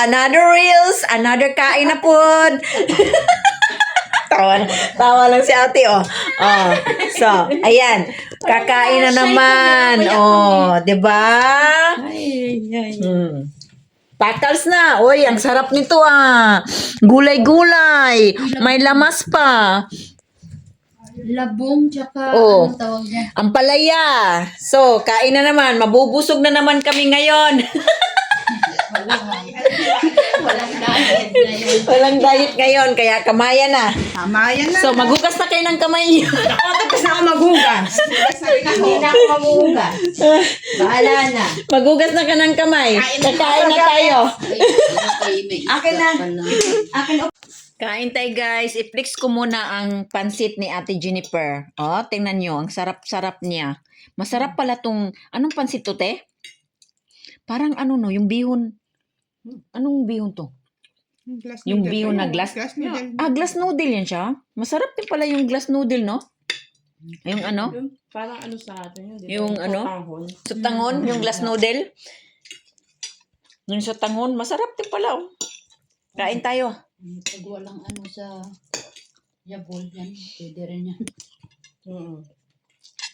another reels, another kain na pod. Tawa lang si ate, oh. Oh. So, ayan. Kakain na naman. Oh, 'di ba? Takals na. Uy, ang sarap nito ah. Gulay-gulay. May lamas pa. Labong, tsaka Oh. ano tawag niya? Ang palaya. So, kain na naman. Mabubusog na naman kami ngayon. Walang diet ngayon. Walang diet ngayon, kaya kamaya na. Tamayan na. So, magugas na kayo ng kamay niyo. Tapos na ako maghugas. Hindi na ako mamuhugas. Bahala na. Magugas na ka ng kamay. Kakain na tayo. Akin na. Akin o. Kain tayo guys. I-flex ko muna ang pansit ni Ate Jennifer. Oh, tingnan nyo. Ang sarap-sarap niya. Masarap pala tong... Anong pansit to, te? Parang ano no, yung bihon. Anong bihon to? Yung bihon na glass. noodle. Glass noodle yan siya. Masarap din pala yung glass noodle, no? Yung ano? Parang ano sa atin yun. Yung ano? Sotanghon. Sutangon, yung glass noodle. Yung sutangon, masarap din pala, oh. Kain tayo. Pag walang ano sa yabol yan, pwede rin yan. Mm.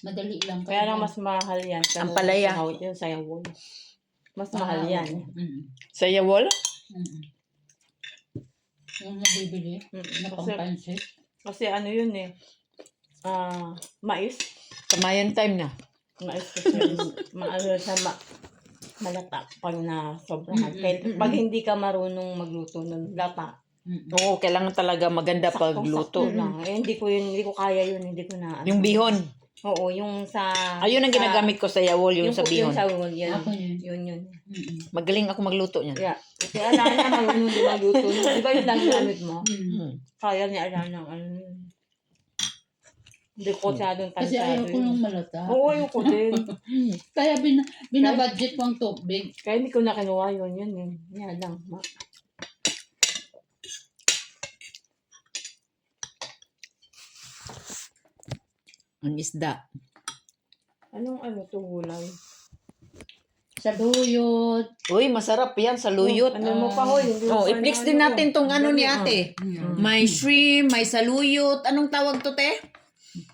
Madali lang. Kaya lang mas mahal yan. Ang palaya. Yung sa yawon. Mas mahal yan. Sa Yawol? Yung nabibili, na pangpansit. Kasi ano yun eh. Mais. Kamayan time na. Mais kasi maano siya malata pag na sobrahan. Kaya pag hindi ka marunong magluto ng lata, Oo, kailangan talaga maganda pagluto. sakto lang. Eh, hindi ko kaya yun. Hindi ko na. Yung bihon. Oo, yung sa... Ayun ang ginagamit ko sa Yawol, yung sa bihon. Yung sa bihon, yan. Ako yun. Yun. Magaling ako magluto niyan. Yeah. Kasi Alana marunong din magluto. Di ba yun lang ginamit mo? Kaya ni Alana, hindi ko siya doon Kasi ayaw ko nung malata. Oo, ayoko din. Kaya binabudget ko ang tubig. Kaya hindi ko na kinuha yun. Yan lang. Ang isda. Anong to gulay? Saluyot. Uy, masarap yan sa luyot. Ano mo pa, hoy? Oh, i-flex din natin tong ano ni ate. May shrimp, may saluyot. Anong tawag to, te?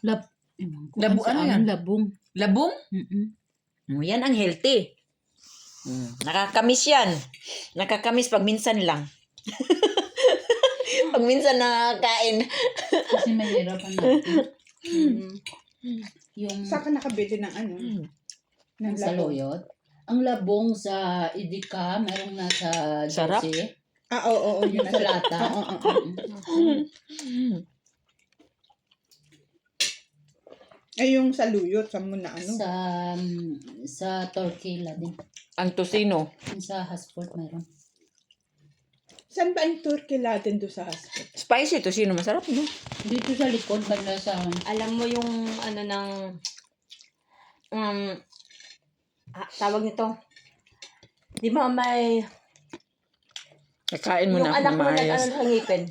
Ano yan? Labong. Labong? Oh, yan ang healthy. Nakakamis yan. Nakakamis pag minsan lang. Pag minsan nakakain. Kasi mahirapan natin. Yung Saan ka nakabili ng ano? Ng saluyot. Ang labong sa Idika, merong nasa Sarap. Jose. Oo. Yung sa lata. Ay, yung saluyot. Saan mo na ano? Sa Torquila din. Ang tosino. Yung sa Hasport meron. Saan ba ang turkey latin doon sa hospital? Spicy tosino. Masarap, no? Dito sa likod, banda sa Alam mo yung ano ng... tawag nito. Di ba may... Kakain mo Yung na anak ako mo maayos. nag-ano sa ngipin.